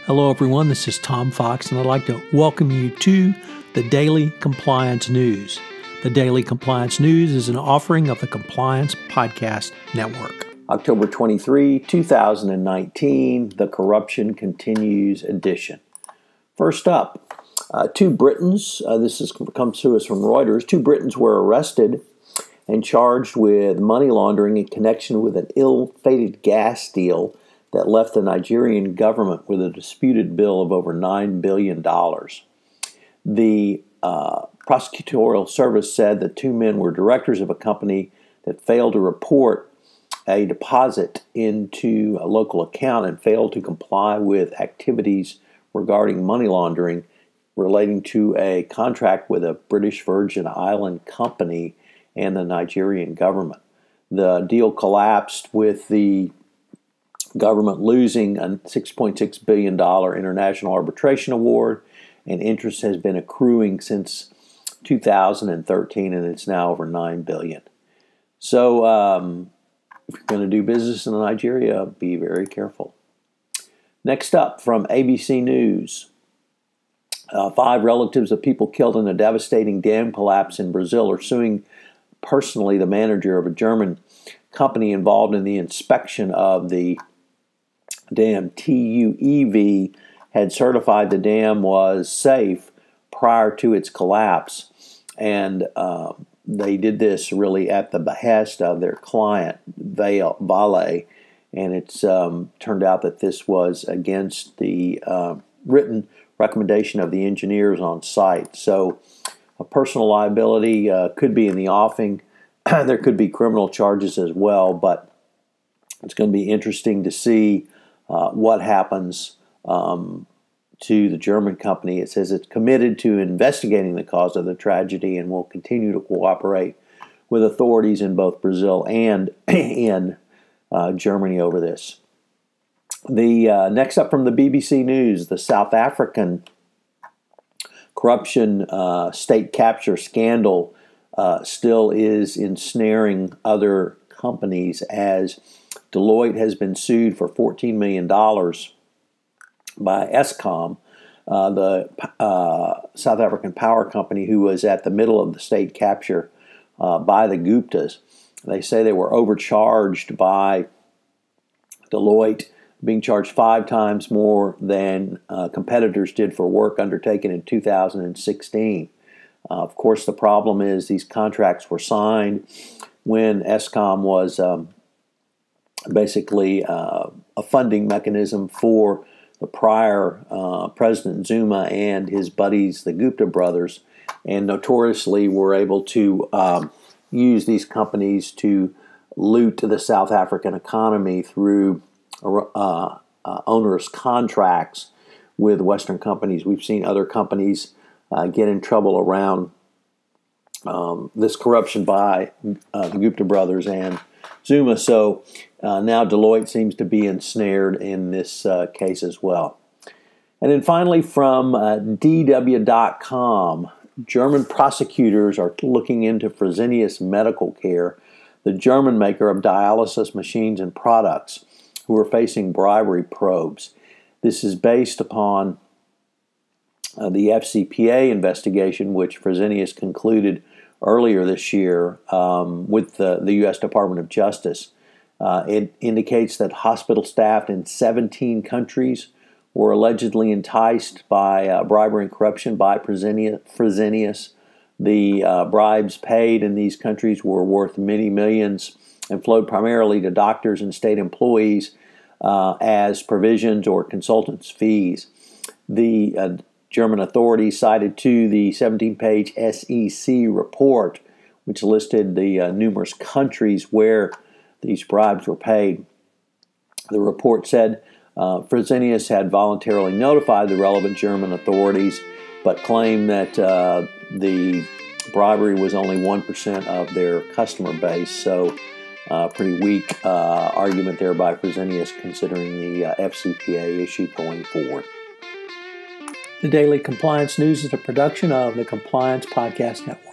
Hello, everyone. This is Tom Fox, and I'd like to welcome you to the Daily Compliance News. The Daily Compliance News is an offering of the Compliance Podcast Network. October 23, 2019, The Corruption Continues edition. First up, two Britons, comes to us from Reuters, two Britons were arrested and charged with money laundering in connection with an ill-fated gas deal that left the Nigerian government with a disputed bill of over $9 billion. The prosecutorial service said the two men were directors of a company that failed to report a deposit into a local account and failed to comply with activities regarding money laundering relating to a contract with a British Virgin Island company and the Nigerian government. The deal collapsed with the government losing a $6.6 billion international arbitration award, and interest has been accruing since 2013, and it's now over $9 billion. So if you're going to do business in Nigeria, be very careful. Next up, from ABC News, 5 relatives of people killed in a devastating dam collapse in Brazil are suing personally the manager of a German company involved in the inspection of the dam. TUEV had certified the dam was safe prior to its collapse, and they did this really at the behest of their client, Vale, and it's turned out that this was against the written recommendation of the engineers on site. So a personal liability could be in the offing. There could be criminal charges as well, but it's going to be interesting to see what happens to the German company. It says it's committed to investigating the cause of the tragedy and will continue to cooperate with authorities in both Brazil and in Germany over this. The next up from the BBC News, the South African corruption state capture scandal still is ensnaring other companies, as Deloitte has been sued for $14 million by Eskom, the South African power company, who was at the middle of the state capture by the Guptas. They say they were overcharged by Deloitte, being charged 5 times more than competitors did for work undertaken in 2016. Of course, the problem is these contracts were signed when Eskom was basically a funding mechanism for the prior President Zuma and his buddies, the Gupta brothers, and notoriously were able to use these companies to loot the South African economy through onerous contracts with Western companies. We've seen other companies get in trouble around this corruption by the Gupta brothers and Zuma. So now Deloitte seems to be ensnared in this case as well. And then finally, from DW.com, German prosecutors are looking into Fresenius Medical Care, the German maker of dialysis machines and products, who are facing bribery probes. This is based upon the FCPA investigation, which Fresenius concluded earlier this year with the U.S. Department of Justice. It indicates that hospital staff in 17 countries were allegedly enticed by bribery and corruption by Fresenius. The bribes paid in these countries were worth many millions and flowed primarily to doctors and state employees as provisions or consultants' fees. The German authorities cited to the 17-page SEC report, which listed the numerous countries where these bribes were paid. The report said Fresenius had voluntarily notified the relevant German authorities, but claimed that the bribery was only 1% of their customer base. So pretty weak argument there by Fresenius, considering the FCPA issue going forward. The Daily Compliance News is a production of the Compliance Podcast Network.